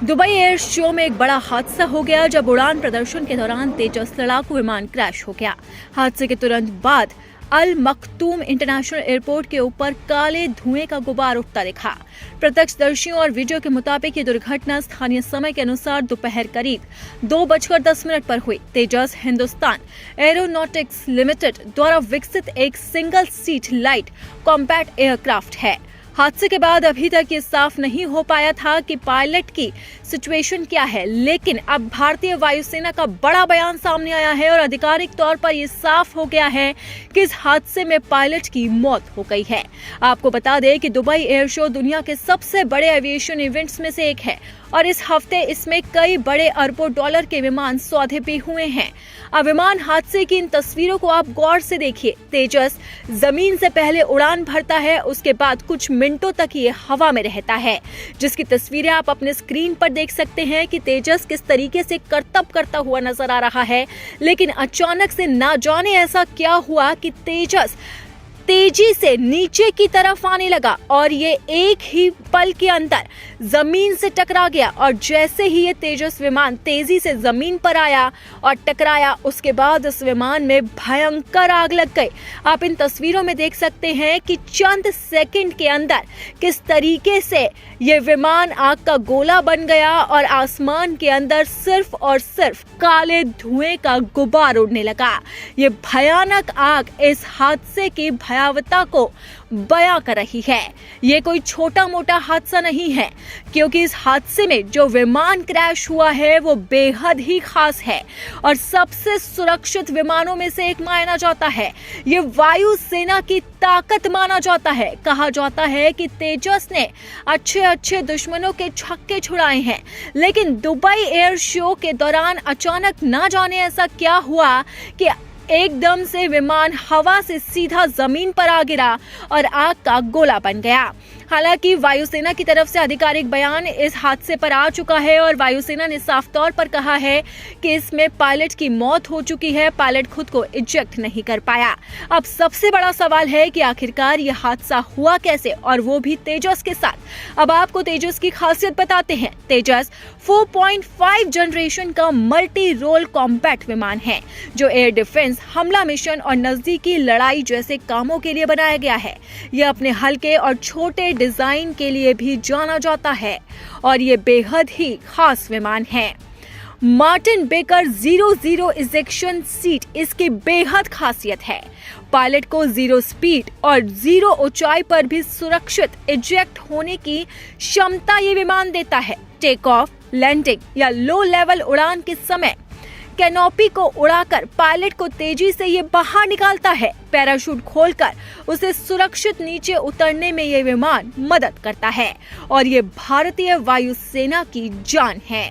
Dubai air show में एक बड़ा हादसा हो गया जब उड़ान प्रदर्शन के दौरान तेजस लड़ाकू विमान क्रैश हो गया। हादसे के तुरंत बाद अल मखतूम इंटरनेशनल एयरपोर्ट के ऊपर काले धुएं का गुबार उठता दिखा। प्रत्यक्षदर्शियों और वीडियो के मुताबिक ये दुर्घटना स्थानीय समय के अनुसार दोपहर करीब 2:10 पर हुई। तेजस हिंदुस्तान एरोनॉटिक्स लिमिटेड द्वारा विकसित एक single seat light compact aircraft है। हादसे के बाद अभी तक ये साफ नहीं हो पाया था कि पायलट की सिचुएशन क्या है, लेकिन अब भारतीय वायुसेना का बड़ा बयान सामने आया है और आधिकारिक तौर पर ये साफ हो गया है कि इस हादसे में पायलट की मौत हो गई है। आपको बता दें कि दुबई एयर शो दुनिया के सबसे बड़े एविएशन इवेंट्स में से एक है और इस हफ्ते इसमें कई बड़े अरबों डॉलर के विमान सौदे भी हुए हैं। अब विमान हादसे की इन तस्वीरों को आप गौर से देखिए। तेजस जमीन से पहले उड़ान भरता है, उसके बाद कुछ मिनटों तक ये हवा में रहता है, जिसकी तस्वीरें आप अपने स्क्रीन पर देख सकते हैं कि तेजस किस तरीके से करतब करता हुआ नजर आ रहा है। लेकिन अचानक से ना जाने ऐसा क्या हुआ कि तेजस तेजी से नीचे की तरफ आने लगा और ये एक ही पल के अंदर जमीन से टकरा गया। और जैसे ही ये तेजस विमान तेजी से जमीन पर आया और टकराया, उसके बाद इस विमान में भयंकर आग लग गई। आप इन तस्वीरों में देख सकते हैं कि चंद सेकंड के अंदर किस तरीके से ये विमान आग का गोला बन गया और आसमान के अंदर सिर्फ और सिर्फ काले धुएं का गुबार उड़ने लगा। ये भयानक आग इस हादसे की भयावहता को बयां कर रही है। ये कोई छोटा मोटा हादसा नहीं है, क्योंकि इस हादसे में जो विमान क्रैश हुआ है वो बेहद ही खास है और सबसे सुरक्षित विमानों में से एक माना जाता है। ये वायुसेना की ताकत माना जाता है। कहा जाता है कि तेजस ने अच्छे दुश्मनों के छक्के छुड़ाए हैं, लेकिन दुबई एयर शो के दौरान अचानक ना जाने ऐसा क्या हुआ कि एकदम से विमान हवा से सीधा जमीन पर आ गिरा और आग का गोला बन गया। हालांकि वायुसेना की तरफ से आधिकारिक बयान इस हादसे पर आ चुका है और वायुसेना ने साफ तौर पर कहा है कि इसमें पायलट की मौत हो चुकी है। पायलट खुद को इजेक्ट नहीं कर पाया। अब सबसे बड़ा सवाल है कि आखिरकार यह हादसा हुआ कैसे, और वो भी तेजस के साथ। अब आपको तेजस की खासियत बताते हैं। तेजस 4.5 जनरेशन का मल्टी रोल कॉम्पैक्ट विमान है जो एयर डिफेंस, हमला मिशन और नजदीकी लड़ाई जैसे कामों के लिए बनाया गया है। यह अपने हल्के और छोटे डिजाइन के लिए भी जाना जाता है और ये बेहद ही खास विमान है। मार्टिन बेकर 00 इजेक्शन सीट इसकी बेहद खासियत है। पायलट को 0 स्पीड और 0 ऊंचाई पर भी सुरक्षित इजेक्ट होने की क्षमता ये विमान देता है। टेक ऑफ, लैंडिंग या लो लेवल उड़ान के समय कैनोपी को उड़ाकर पायलट को तेजी से ये बाहर निकालता है। पैराशूट खोलकर उसे सुरक्षित नीचे उतरने में ये विमान मदद करता है और ये भारतीय वायुसेना की जान है।